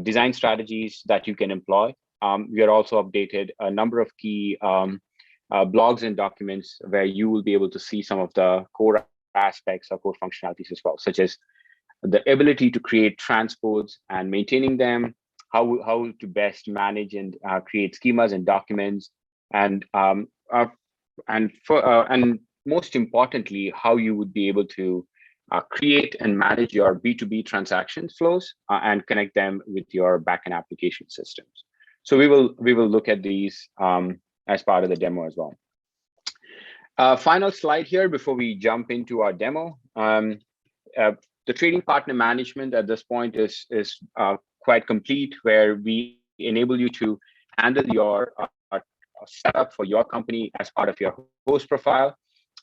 S5: design strategies that you can employ. We are also updated a number of key blogs and documents where you will be able to see some of the core aspects or core functionalities as well, such as the ability to create transports and maintaining them, how to best manage and create schemas and documents, and most importantly, how you would be able to create and manage your B2B transaction flows and connect them with your backend application systems. So we will look at these as part of the demo as well. Final slide here before we jump into our demo. The trading partner management at this point is quite complete, where we enable you to handle your setup for your company as part of your host profile.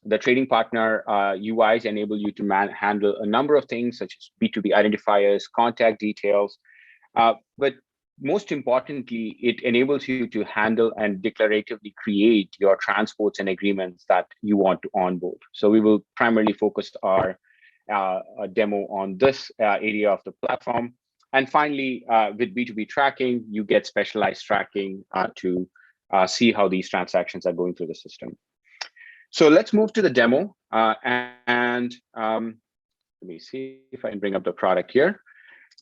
S5: The trading partner UIs enable you to handle a number of things such as B2B identifiers, contact details, but most importantly, it enables you to handle and declaratively create your transports and agreements that you want to onboard. So we will primarily focus our demo on this area of the platform. And finally, with B2B tracking, you get specialized tracking to see how these transactions are going through the system. So let's move to the demo. Let me see if I can bring up the product here.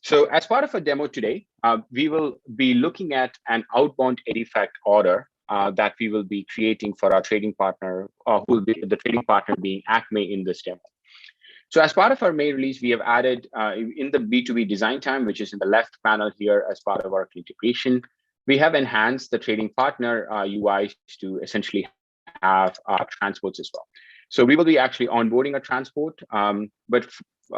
S5: So as part of a demo today, we will be looking at an outbound EDIFACT order that we will be creating for our trading partner, who will be the trading partner being Acme in this demo. So as part of our main release, we have added in the B2B design time, which is in the left panel here as part of our integration, we have enhanced the trading partner UIs to essentially have transports as well. So we will be actually onboarding a transport, but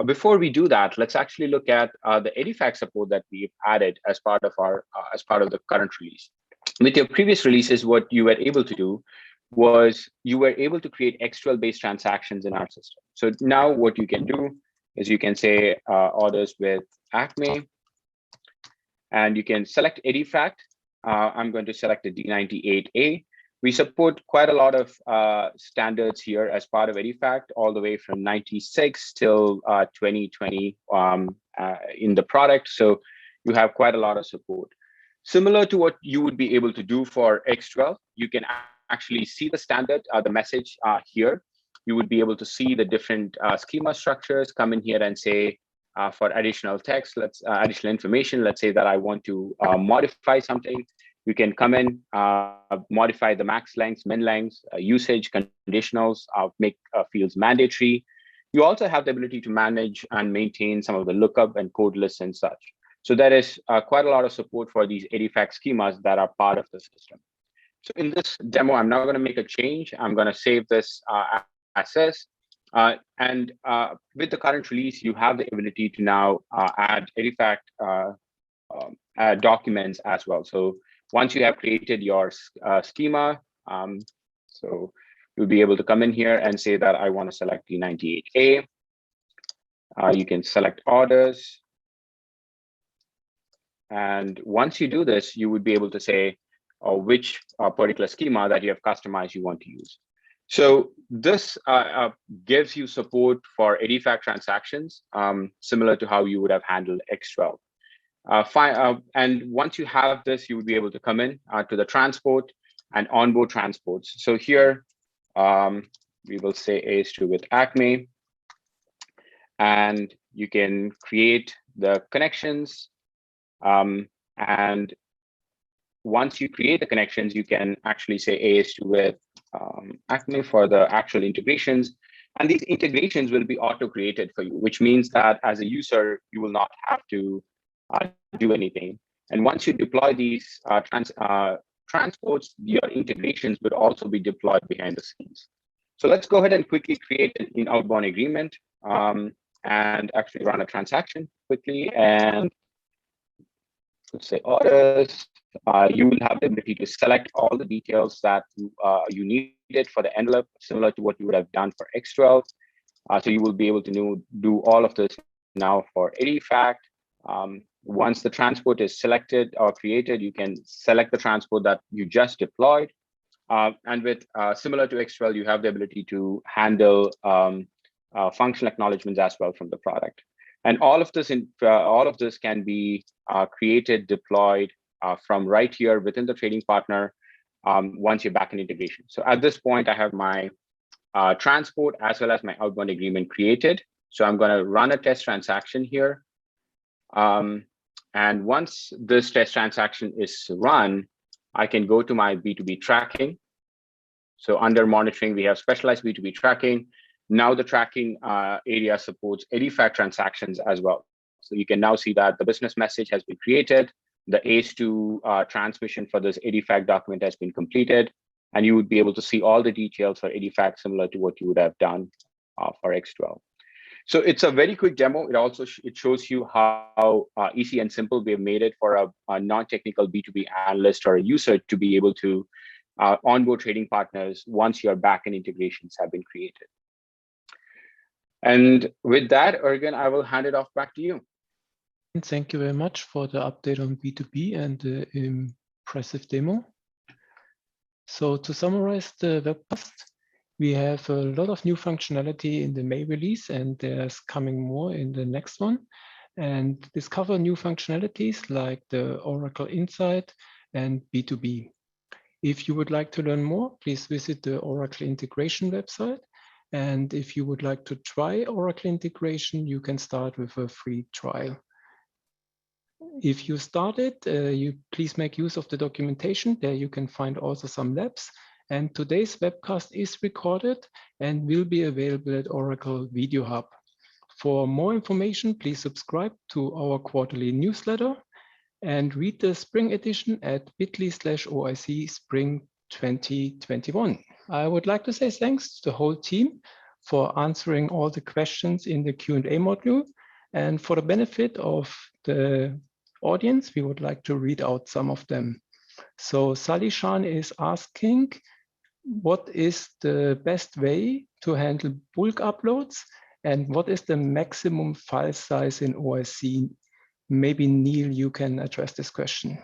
S5: before we do that, let's actually look at the EDIFACT support that we've added as part of our the current release. With your previous releases, what you were able to do was you were able to create XML-based transactions in our system. So now what you can do is you can say orders with Acme, and you can select EDIFACT. I'm going to select the D98A. We support quite a lot of standards here as part of EDIFACT, all the way from 96 till 2020 in the product. So you have quite a lot of support. Similar to what you would be able to do for X12, you can actually see the standard, the message here. You would be able to see the different schema structures, come in here and say, for additional text, additional information, let's say that I want to modify something. You can come in, modify the max lengths, min lengths, usage conditionals, make fields mandatory. You also have the ability to manage and maintain some of the lookup and code lists and such. So there is quite a lot of support for these EDIFACT schemas that are part of the system. So in this demo, I'm now going to make a change. I'm going to save this as is. And with the current release, you have the ability to now add EDIFACT documents as well. So once you have created your schema, so you'll be able to come in here and say that I want to select the 98A. You can select orders. And once you do this, you would be able to say which particular schema that you have customized you want to use. So this gives you support for EDIFACT transactions, similar to how you would have handled X12. And once you have this, you would be able to come in to the transport and onboard transports. So here, we will say AS2 with Acme, and you can create the connections. And once you create the connections, you can actually say AS2 with Acme for the actual integrations. And these integrations will be auto-created for you, which means that as a user, you will not have to do anything. And once you deploy these transports, your integrations would also be deployed behind the scenes. So let's go ahead and quickly create an outbound agreement and actually run a transaction quickly. And let's say orders. You will have the ability to select all the details that you needed for the envelope, similar to what you would have done for X12. So you will be able to do all of this now for EDIFACT. Once the transport is selected or created, you can select the transport that you just deployed. And with similar to X12, you have the ability to handle functional acknowledgements as well from the product. And all of this can be created, deployed from right here within the trading partner once you're back in integration. So at this point, I have my transport as well as my outbound agreement created. So I'm going to run a test transaction here. And once this test transaction is run, I can go to my B2B tracking. So under monitoring, we have specialized B2B tracking. Now the tracking area supports EDIFACT transactions as well. So you can now see that the business message has been created. The AS2 transmission for this EDIFACT document has been completed. and you would be able to see all the details for EDIFACT similar to what you would have done for X12. So it's a very quick demo. It also it shows you how easy and simple we have made it for a non-technical B2B analyst or a user to be able to onboard trading partners once your backend integrations have been created. And with that, Ergen, I will hand it off back to you.
S1: Thank you very much for the update on B2B and the impressive demo. So to summarize the webcast, we have a lot of new functionality in the May release, and there's coming more in the next one. And discover new functionalities like the Oracle Insight and B2B. If you would like to learn more, please visit the Oracle integration website. And if you would like to try Oracle integration, you can start with a free trial. If you started, you please make use of the documentation. There you can find also some labs. And today's webcast is recorded and will be available at Oracle Video Hub. For more information, please subscribe to our quarterly newsletter and read the spring edition at bit.ly/OIC Spring 2021. I would like to say thanks to the whole team for answering all the questions in the Q&A module. And for the benefit of the audience, we would like to read out some of them. So Sally Shan is asking, what is the best way to handle bulk uploads? And what is the maximum file size in OIC? Maybe Neil, you can address this question.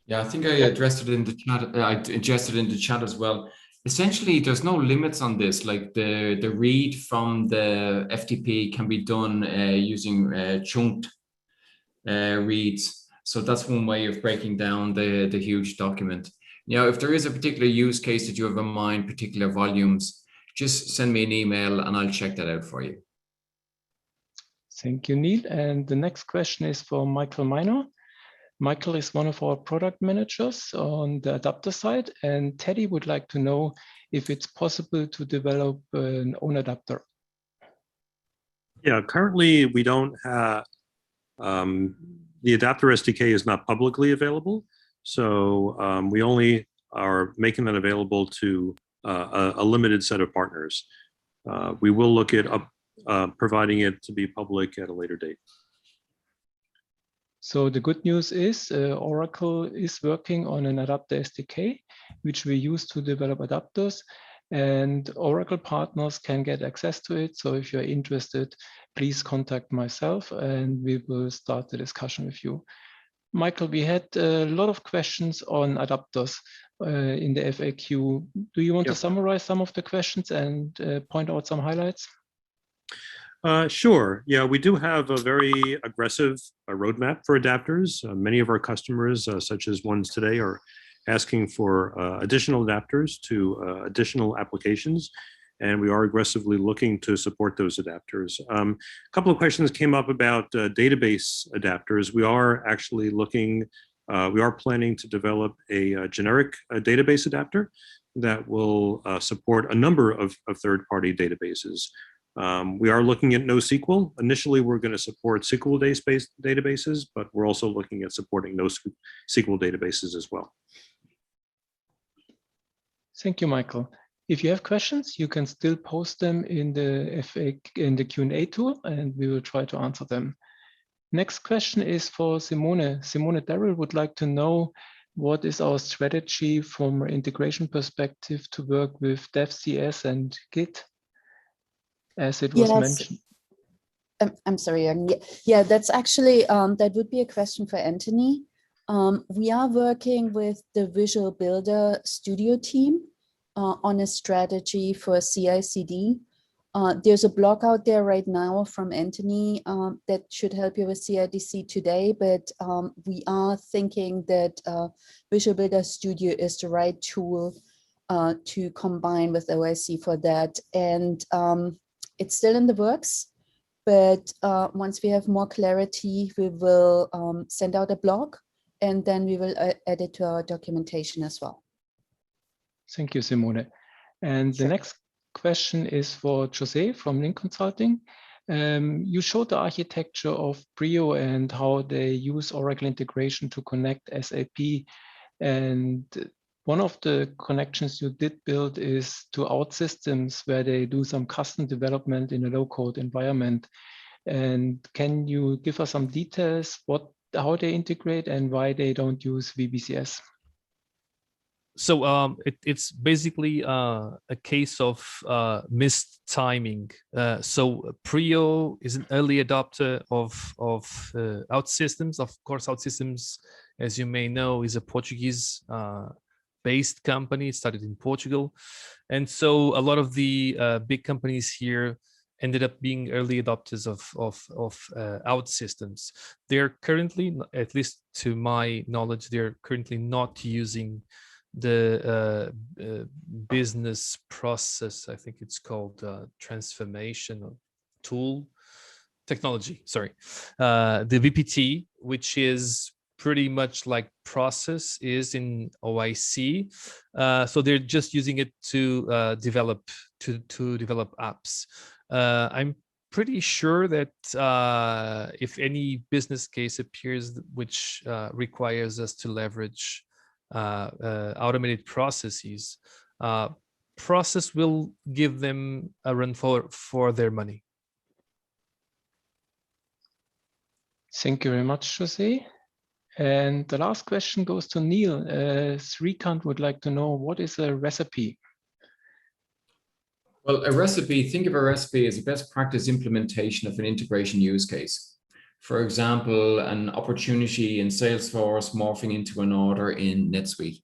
S6: Yeah, I think I addressed it in the chat. I ingested in the chat as well. Essentially, there's no limits on this. Like the read from the FTP can be done using chunked reads. So that's one way of breaking down the huge document. Now, if there is a particular use case that you have in mind, particular volumes, just send me an email and I'll check that out for you.
S1: Thank you, Neil. And the next question is for Michael Miner. Michael is one of our product managers on the adapter side, and Teddy would like to know if it's possible to develop an own adapter.
S8: Yeah, currently we don't have, the adapter SDK is not publicly available. So we only are making that available to a limited set of partners. We will look at providing it to be public at a later date.
S1: So the good news is Oracle is working on an adapter SDK, which we use to develop adapters, and Oracle partners can get access to it. So if you're interested, please contact myself and we will start the discussion with you. Michael, we had a lot of questions on adapters in the FAQ. Do you want to summarize some of the questions and point out some highlights?
S8: Sure. Yeah, we do have a very aggressive roadmap for adapters. Many of our customers, such as ones today, are asking for additional adapters to additional applications, and we are aggressively looking to support those adapters. A couple of questions came up about database adapters. We are actually looking, we are planning to develop a generic database adapter that will support a number of third-party databases. We are looking at NoSQL. Initially, we're going to support SQL-based databases, but we're also looking at supporting NoSQL databases as well.
S1: Thank you, Michael. If you have questions, you can still post them in the Q&A tool, and we will try to answer them. Next question is for Simone. Simone, Daryl would like to know what is our strategy from an integration perspective to work with DevCS and Git, as it was mentioned.
S9: I'm sorry. Yeah, that's actually, that would be a question for Anthony. We are working with the Visual Builder Studio team on a strategy for CI/CD. There's a blog out there right now from Anthony that should help you with CI/CD today, but we are thinking that Visual Builder Studio is the right tool to combine with OIC for that. And it's still in the works, but once we have more clarity, we will send out a blog, and then we will add it to our documentation as well.
S1: Thank you, Simone. And the next question is for Jose from Link Consulting. You showed the architecture of Brio and how they use Oracle integration to connect SAP. And One of the connections you did build is to OutSystems, where they do some custom development in a low-code environment. And can you give us some details how they integrate and why they don't use VBCS?
S3: So it's basically a case of missed timing. So Prio is an early adopter of OutSystems. Of course, OutSystems, as you may know, is a Portuguese based company. It started in Portugal, and so a lot of the big companies here ended up being early adopters of OutSystems. They're currently, at least to my knowledge, they're currently not using the business process, I think it's called transformation tool technology, sorry, the VPT, which is pretty much like process is in OIC. So they're just using it to develop apps. I'm pretty sure that if any business case appears which requires us to leverage automated processes, process will give them a run for their money.
S1: Thank you very much, Jose. And the last question goes to Neil. Srikant would like to know, what is a recipe?
S6: Well, a recipe, think of a recipe as a best practice implementation of an integration use case. For example, an opportunity in Salesforce morphing into an order in NetSuite.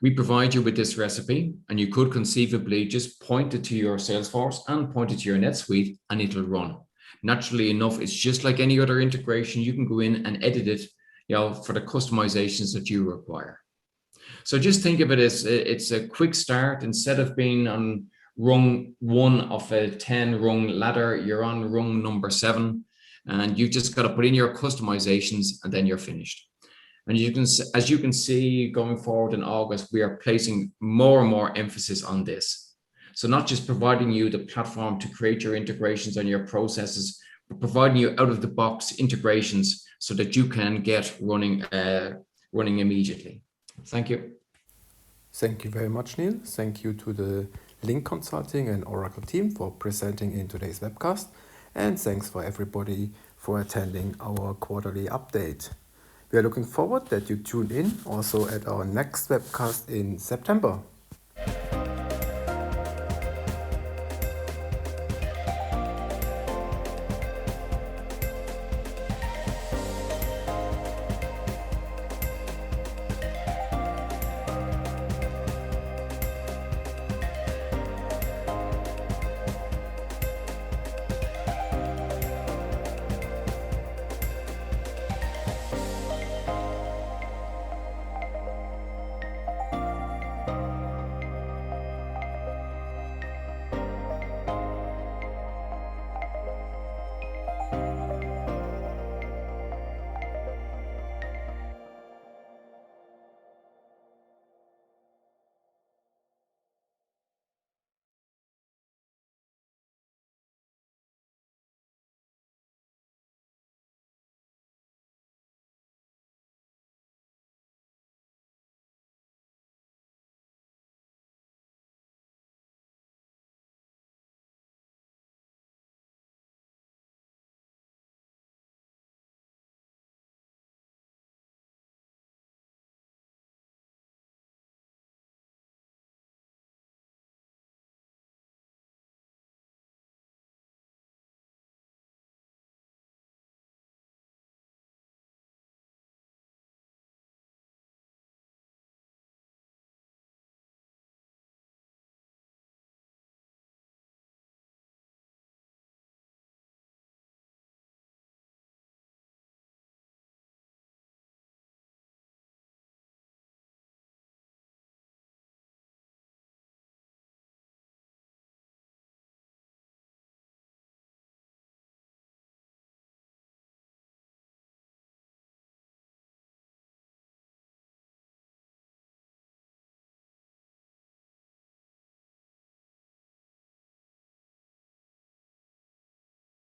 S6: We provide you with this recipe, and you could conceivably just point it to your Salesforce and point it to your NetSuite, and it'll run. Naturally enough, it's just like any other integration. You can go in and edit it, for the customizations that you require. So just think of it as it's a quick start. Instead of being on rung 1 of a 10 rung ladder, you're on rung number 7, and you've just got to put in your customizations, and then you're finished. And as you can see, going forward in August, we are placing more and more emphasis on this. So not just providing you the platform to create your integrations and your processes, but providing you out of the box integrations so that you can get running immediately. Thank you.
S10: Thank you very much, Neil. Thank you to the Link Consulting and Oracle team for presenting in today's webcast. And thanks for everybody for attending our quarterly update. We are looking forward that you tune in also at our next webcast in September.